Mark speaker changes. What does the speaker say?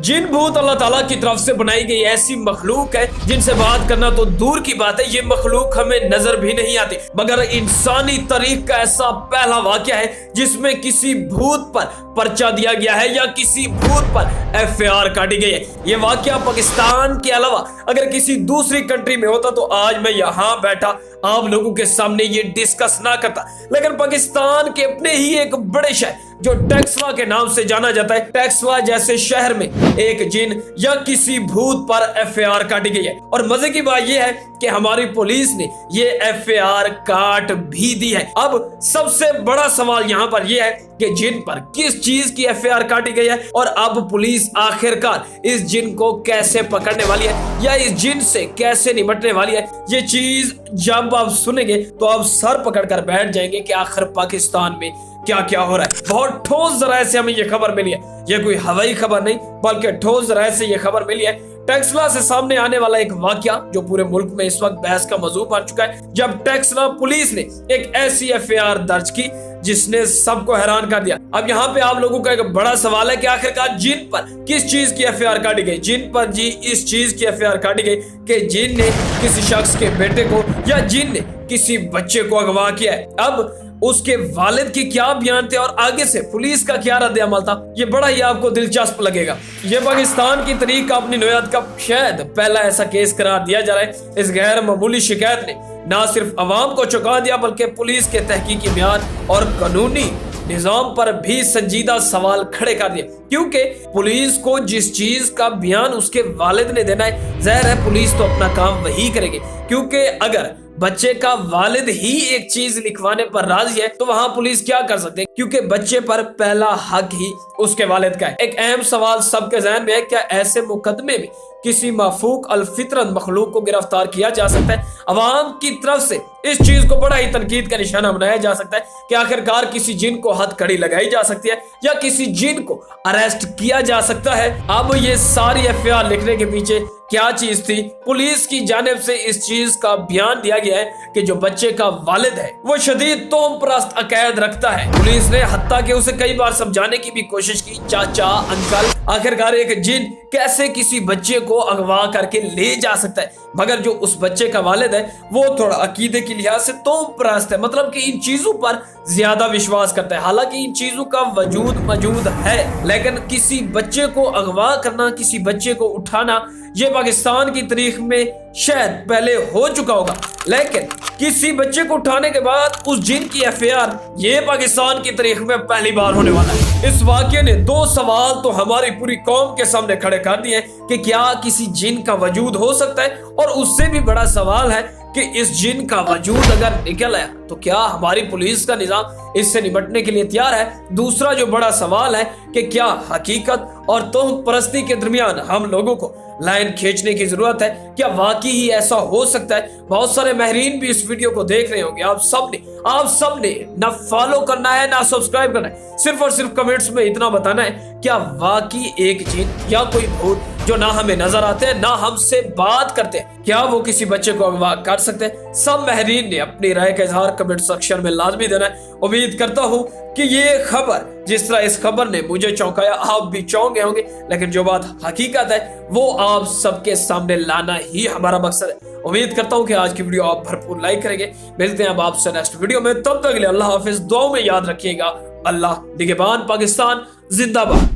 Speaker 1: जिन भूत अल्लाह ताला की तरफ से बनाई गई ऐसी मखलूक है जिनसे बात करना तो दूर की बात है, ये मखलूक हमें नजर भी नहीं आती, मगर इंसानी तारीख का ऐसा पहला वाकया है जिसमें किसी भूत पर पर्चा दिया गया है या किसी भूत पर FIR काटी गई है। ये वाकया पाकिस्तान के अलावा अगर किसी दूसरी कंट्री में होता तो आज मैं यहाँ बैठा आप लोगों के सामने ये डिस्कस ना करता, लेकिन पाकिस्तान के अपने ही एक बड़े शहर जो टेक्सवा के नाम से जाना जाता है, टेक्सवा जैसे शहर में एक जिन या किसी भूत पर FIR काटी गई है। और मजे की बात यह है कि हमारी पुलिस ने ये FIR काट भी दी है। अब सबसे बड़ा सवाल यहाँ पर यह है कि जिन पर किस चीज की FIR काटी गई है और अब पुलिस आखिरकार इस जिन को कैसे पकड़ने वाली है या इस जिन से कैसे निपटने वाली है। ये चीज जब आप सुनेंगे तो आप सर पकड़कर बैठ जाएंगे कि आखिर पाकिस्तान में क्या क्या हो रहा है। बहुत ठोस जराये से हमें ये खबर मिली है, ये कोई हवाई खबर नहीं बल्कि ठोस जराये से ये खबर मिली है। टेक्सला से सामने आने वाला एक वाकया जो पूरे मुल्क में इस वक्त बहस का मौजू बन चुका है, जब टेक्सला पुलिस ने एक ऐसी FIR दर्ज की जिसने सबको हैरान कर दिया। अब यहाँ पे आप लोगों का एक बड़ा सवाल है कि आखिरकार जिन पर किस चीज की FIR काटी गई। जिन पर जी इस चीज की FIR काटी गई कि जिन ने किसी शख्स के बेटे को या जिन ने किसी बच्चे को अगवा किया है। अब उसके वालिद के क्या बयान थे और आगे से पुलिस का क्या रद्द अमल था, ये बड़ा ही आपको दिलचस्प लगेगा। ये पाकिस्तान की तारीख का अपनी नौयत का शायद पहला ऐसा केस करार दिया जा रहा है। इस गैर मामूली शिकायत ने न सिर्फ अवाम को चौंका दिया बल्कि पुलिस के तहकीकी म्यार और कानूनी निजाम पर भी संजीदा सवाल खड़े कर दिए, क्योंकि पुलिस को जिस चीज का बयान उसके वालिद ने देना है, जाहिर है पुलिस तो अपना काम वही करेगी। क्योंकि अगर बच्चे का वालिद ही एक चीज लिखवाने पर राजी है तो वहां पुलिस क्या कर सकते हैं, क्योंकि बच्चे पर पहला हक ही उसके वालिद का है। एक अहम सवाल सबके ज़हन में है, क्या ऐसे मुकदमे में किसी माफूक अलफितरत मखलूक को गिरफ्तार किया जा सकता है? अवाम की तरफ से इस चीज को बड़ा ही तनकीद का निशाना बनाया जा सकता है कि आखिरकार किसी जिन को हद कड़ी लगाई जा सकती है या किसी जिन को अरेस्ट किया जा सकता है। अब ये सारी FIR लिखने के पीछे क्या चीज थी? पुलिस की जानिब से इस चीज का बयान दिया गया है कि जो बच्चे का वालिद है वो शदीद तोहम परस्त अकायद रखता है। पुलिस ने हत्ता के उसे कई बार समझाने की भी कोशिश की, चाचा अंकल आखिरकार एक जिन कैसे किसी बच्चे को अगवा करके ले जा सकता है, मगर जो उस बच्चे का वालिद है वो थोड़ा अकीदे के लिहाज से तोहम परस्त है, मतलब कि इन चीजों पर ज्यादा विश्वास करता है। हालांकि इन चीजों का वजूद मौजूद है, लेकिन किसी बच्चे को अगवा करना, किसी बच्चे को उठाना, ये पाकिस्तान की तारीख में शायद पहले हो चुका होगा, लेकिन किसी बच्चे को उठाने के बाद उस जिन की FIR ये पाकिस्तान की तारीख में पहली बार होने वाला है। इस वाकये ने दो सवाल तो हमारी पूरी कौम के सामने खड़े कर दिए कि क्या किसी जिन का वजूद हो सकता है, और उससे भी बड़ा सवाल है कि इस जिन का वजूद अगर निकल आया तो क्या हमारी पुलिस का निजाम इससे निपटने के लिए तैयार है। दूसरा जो बड़ा सवाल है कि क्या हकीकत और तोहम परस्ती के दरमियान हम लोगों को लाइन खींचने की जरूरत है? क्या वाकई ही ऐसा हो सकता है? बहुत सारे महरीन भी इस वीडियो को देख रहे होंगे। आप सबने ना फॉलो करना है ना सब्सक्राइब करना है, सिर्फ और सिर्फ कमेंट्स में इतना बताना है, क्या वाकई एक जिन या कोई भूत जो ना हमें नजर आते हैं ना हमसे बात करते हैं, क्या वो किसी बच्चे को अगवा कर सकते हैं? सब महरीन ने अपनी राय का इजहार कमेंट सेक्शन में लाजमी देना है। उम्मीद करता हूँ कि ये खबर जिस तरह इस खबर ने मुझे चौंकाया आप भी चौंक गए होंगे, लेकिन जो बात हकीकत है वो आप सबके सामने लाना ही हमारा मकसद है। उम्मीद करता हूँ कि आज की वीडियो आप भरपूर लाइक करेंगे। मिलते हैं अब आपसे नेक्स्ट वीडियो में, तब तक के लिए अल्लाह हाफिज। दुआओं में याद रखिएगा। अल्लाह निगहबान। पाकिस्तान जिंदाबाद।